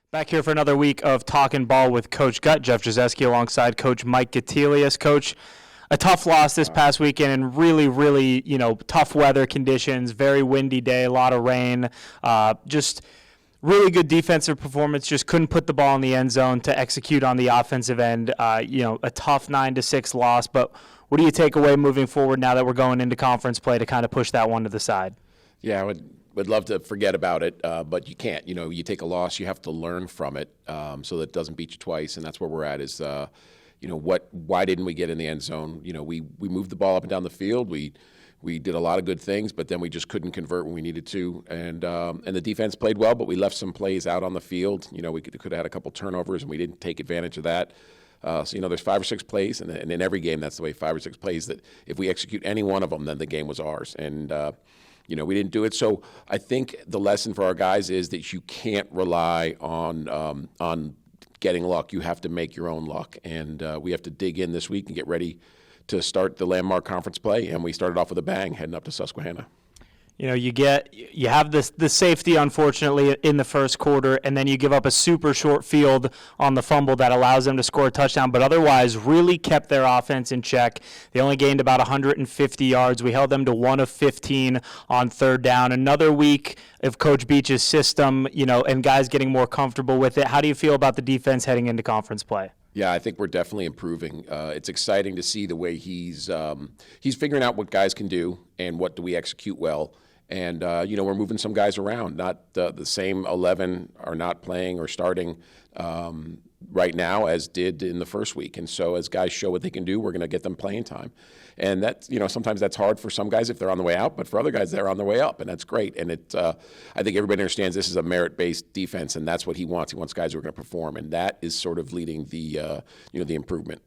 Back here for another week of Talkin' Ball with Coach Gut, Jeff Jazeski alongside Coach Mike Gatelius. Coach, a tough loss this past weekend and really, tough weather conditions, very windy day, a lot of rain, just really good defensive performance, just couldn't put the ball in the end zone to execute on the offensive end. A tough 9-6 loss, but what do you take away moving forward now that we're going into conference play to kind of push that one to the side? Yeah, I would love to forget about it, but you can't. You take a loss, you have to learn from it so that it doesn't beat you twice, and that's where we're at is, why didn't we get in the end zone? We moved the ball up and down the field. We did a lot of good things, but then we just couldn't convert when we needed to, and the defense played well, but we left some plays out on the field. We could have had a couple turnovers, and we didn't take advantage of that. There's 5 or 6 plays, and in every game, that's the way, 5 or 6 plays that if we execute any one of them, then the game was ours. And we didn't do it. So I think the lesson for our guys is that you can't rely on getting luck. You have to make your own luck. And we have to dig in this week and get ready to start the landmark conference play. And we started off with a bang heading up to Susquehanna. You have the safety, unfortunately, in the first quarter, and then you give up a super short field on the fumble that allows them to score a touchdown, but otherwise really kept their offense in check. They only gained about 150 yards. We held them to 1 of 15 on third down. Another week of Coach Beach's system, and guys getting more comfortable with it. How do you feel about the defense heading into conference play? Yeah, I think we're definitely improving. It's exciting to see the way he's figuring out what guys can do and what do we execute well. And, we're moving some guys around. Not the same 11 are not playing or starting right now as did in the first week. And so as guys show what they can do, we're going to get them playing time. And that's, sometimes that's hard for some guys if they're on the way out, but for other guys, they're on their way up, and that's great. And I think everybody understands this is a merit-based defense, and that's what he wants. He wants guys who are going to perform, and that is sort of leading the improvement.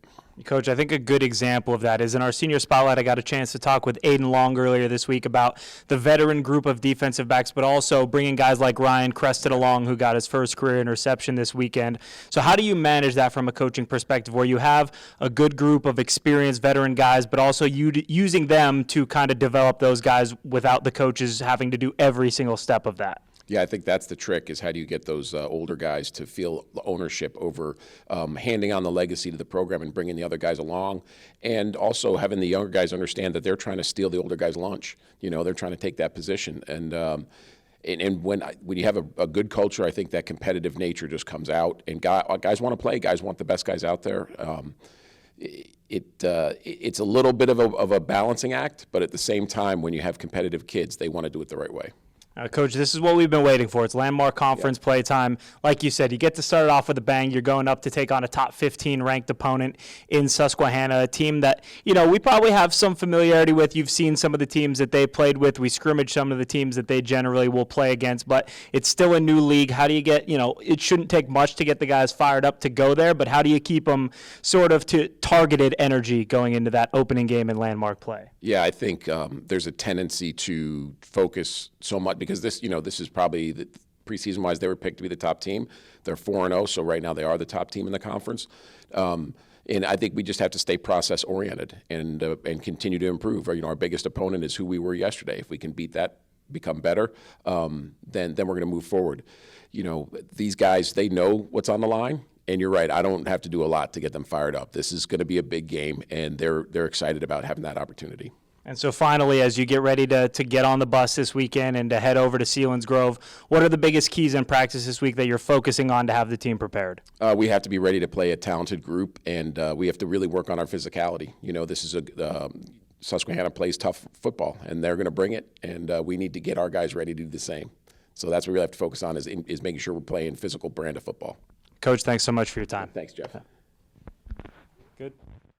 Coach, I think a good example of that is in our senior spotlight, I got a chance to talk with Aiden Long earlier this week about the veteran group of defensive backs, but also bringing guys like Ryan Crested along, who got his first career interception this weekend. So how do you manage that from a coaching perspective where you have a good group of experienced veteran guys, but also using them to kind of develop those guys without the coaches having to do every single step of that? Yeah, I think that's the trick is how do you get those older guys to feel ownership over handing on the legacy to the program and bringing the other guys along, and also having the younger guys understand that they're trying to steal the older guys' lunch. They're trying to take that position. And when you have a good culture, I think that competitive nature just comes out, and guys want to play. Guys want the best guys out there. It's a little bit of a balancing act, but at the same time, when you have competitive kids, they want to do it the right way. Coach, this is what we've been waiting for. It's landmark conference play time. Like you said, you get to start it off with a bang. You're going up to take on a top 15 ranked opponent in Susquehanna, a team that, we probably have some familiarity with. You've seen some of the teams that they played with. We scrimmage some of the teams that they generally will play against, but it's still a new league. How do you get, it shouldn't take much to get the guys fired up to go there, but how do you keep them sort of to targeted energy going into that opening game in landmark play? Yeah, I think there's a tendency to focus so much because this is probably the preseason-wise they were picked to be the top team. They're 4-0, so right now they are the top team in the conference. And I think we just have to stay process-oriented and continue to improve. Our biggest opponent is who we were yesterday. If we can beat that, become better, then we're going to move forward. These guys, they know what's on the line. And you're right, I don't have to do a lot to get them fired up. This is going to be a big game, and they're excited about having that opportunity. And so finally, as you get ready to get on the bus this weekend and to head over to Sealands Grove, what are the biggest keys in practice this week that you're focusing on to have the team prepared? We have to be ready to play a talented group, and we have to really work on our physicality. This is Susquehanna plays tough football, and they're going to bring it, and we need to get our guys ready to do the same. So that's what we have to focus on is making sure we're playing physical brand of football. Coach, thanks so much for your time. Thanks, Jeff. Good.